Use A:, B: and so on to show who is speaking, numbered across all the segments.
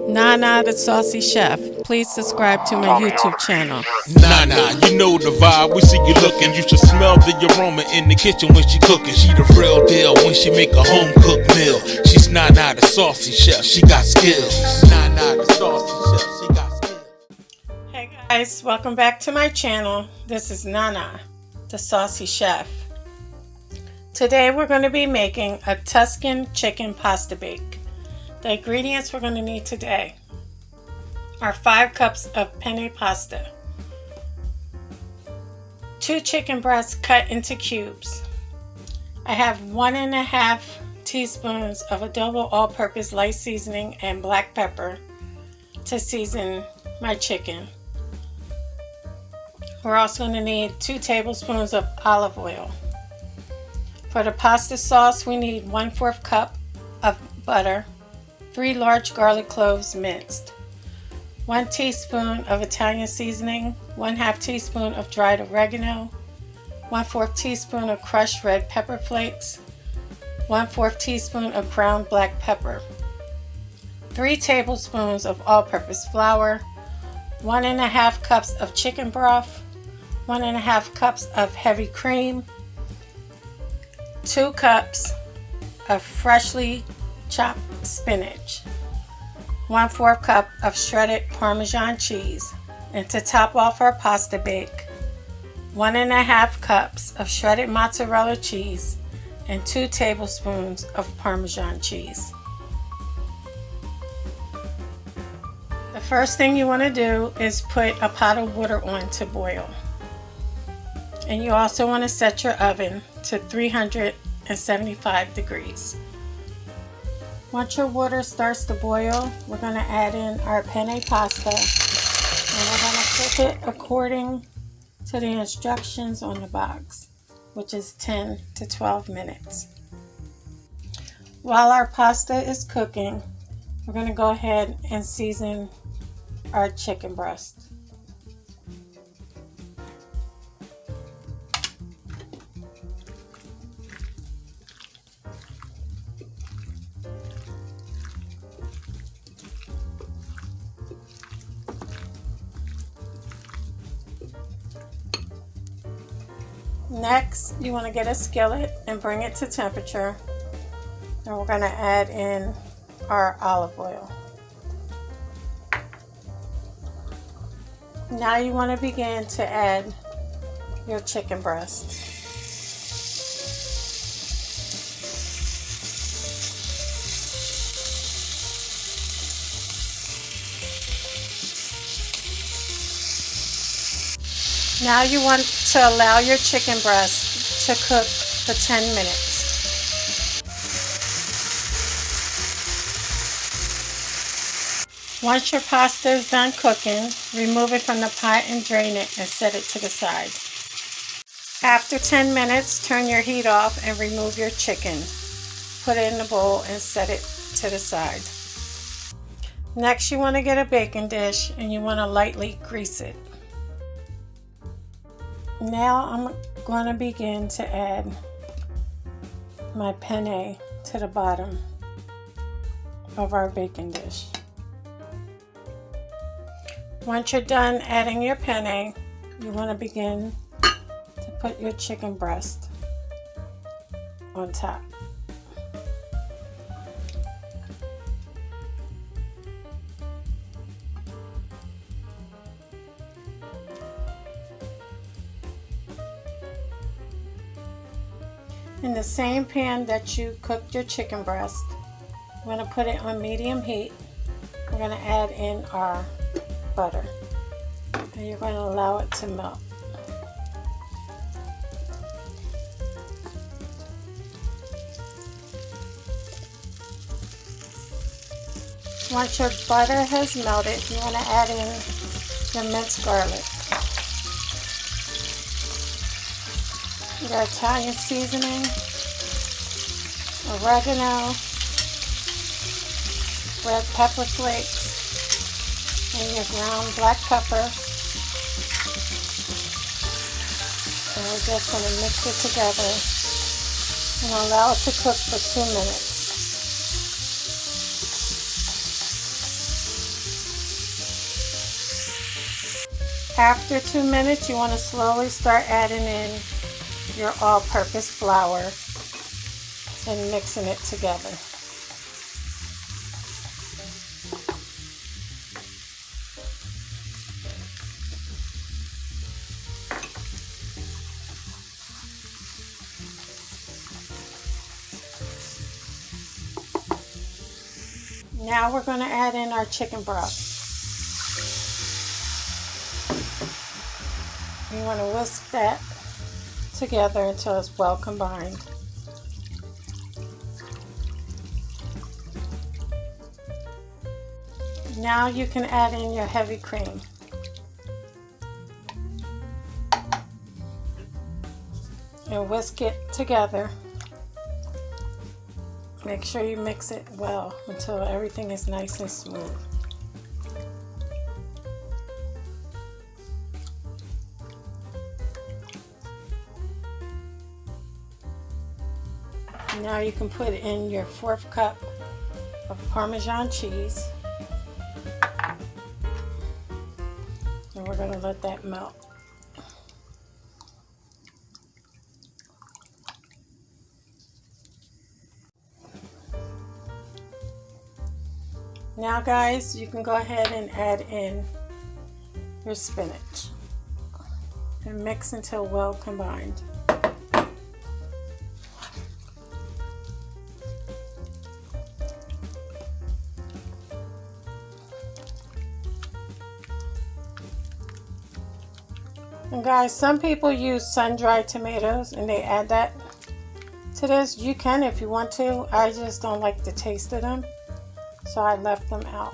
A: Nana the Saucy Chef. Please subscribe to my YouTube channel.
B: Nana, you know the vibe, we see you looking. You should smell the aroma in the kitchen when she cooking. She the real deal when she make a home cooked meal. She's Nana the Saucy Chef, she got skills. Nana the Saucy Chef, she got skills.
A: Hey guys, welcome back to my channel. This is Nana the Saucy Chef. Today we're going to be making a Tuscan chicken pasta bake. The ingredients we're going to need today are 5 cups of penne pasta, 2 chicken breasts cut into cubes. I have 1.5 teaspoons of adobo all-purpose light seasoning and black pepper to season my chicken. We're also going to need 2 tablespoons of olive oil. For the pasta sauce, we need 1/4 cup of butter, 3 large garlic cloves minced, 1 teaspoon of Italian seasoning, 1/2 teaspoon of dried oregano, 1/4 teaspoon of crushed red pepper flakes, 1/4 teaspoon of ground black pepper, 3 tablespoons of all-purpose flour, 1.5 cups of chicken broth, 1.5 cups of heavy cream, 2 cups of freshly chopped spinach, 1/4 cup of shredded Parmesan cheese, and to top off our pasta bake, 1.5 cups of shredded mozzarella cheese and 2 tablespoons of Parmesan cheese. The first thing you want to do is put a pot of water on to boil. And you also want to set your oven to 375 degrees. Once your water starts to boil, we're going to add in our penne pasta, and we're going to cook it according to the instructions on the box, which is 10 to 12 minutes. While our pasta is cooking, we're going to go ahead and season our chicken breast. Next, you want to get a skillet and bring it to temperature, and we're going to add in our olive oil. Now you want to begin to add your chicken breast. Now you want to allow your chicken breast to cook for 10 minutes. Once your pasta is done cooking, remove it from the pot and drain it and set it to the side. After 10 minutes, turn your heat off and remove your chicken. Put it in the bowl and set it to the side. Next, you want to get a baking dish and you want to lightly grease it. Now I'm going to begin to add my penne to the bottom of our baking dish. Once you're done adding your penne, you want to begin to put your chicken breast on top. In the same pan that you cooked your chicken breast, we're going to put it on medium heat. We're going to add in our butter, and you're going to allow it to melt. Once your butter has melted, you want to add in your minced garlic, your Italian seasoning, oregano, red pepper flakes, and your ground black pepper. And we're just going to mix it together and allow it to cook for 2 minutes. After 2 minutes, you want to slowly start adding in your all-purpose flour and mixing it together. Now we're going to add in our chicken broth. You want to whisk that together until it's well combined. Now you can add in your heavy cream. And whisk it together. Make sure you mix it well until everything is nice and smooth. Now you can put in your 1/4 cup of Parmesan cheese. And we're going to let that melt. Now guys, you can go ahead and add in your spinach and mix until well combined. And guys, some people use sun-dried tomatoes and they add that to this. You can if you want to. I just don't like the taste of them, so I left them out.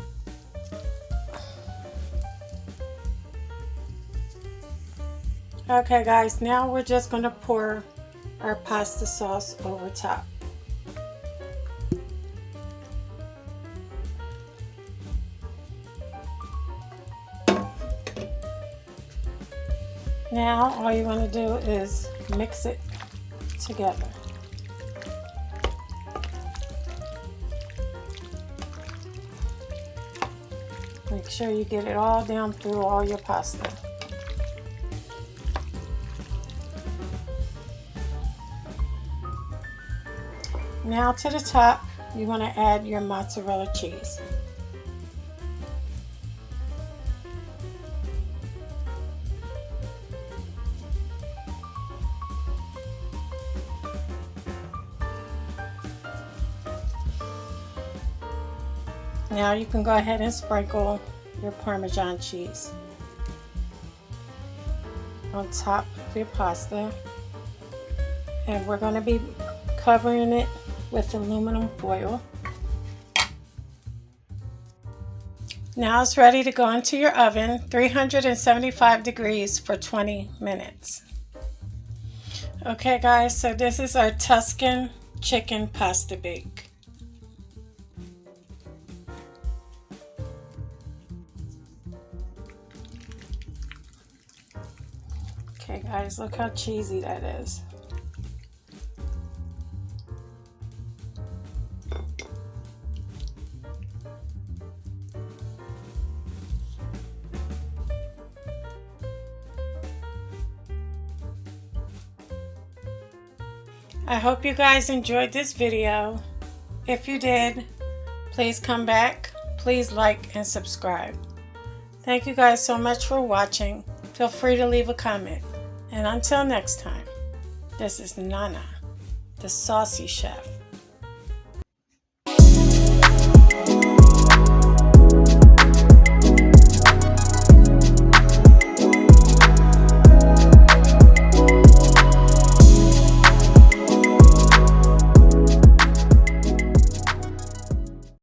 A: Okay guys, now we're just going to pour our pasta sauce over top. Now all you want to do is mix it together. Make sure you get it all down through all your pasta. Now to the top, you want to add your mozzarella cheese. Now you can go ahead and sprinkle your Parmesan cheese on top of your pasta, and we're going to be covering it with aluminum foil. Now it's ready to go into your oven, 375 degrees for 20 minutes. Okay guys, so this is our Tuscan chicken pasta bake. Okay guys, look how cheesy that is. I hope you guys enjoyed this video. If you did, please come back. Please like and subscribe. Thank you guys so much for watching. Feel free to leave a comment. And until next time, this is Nana, the Saucy Chef.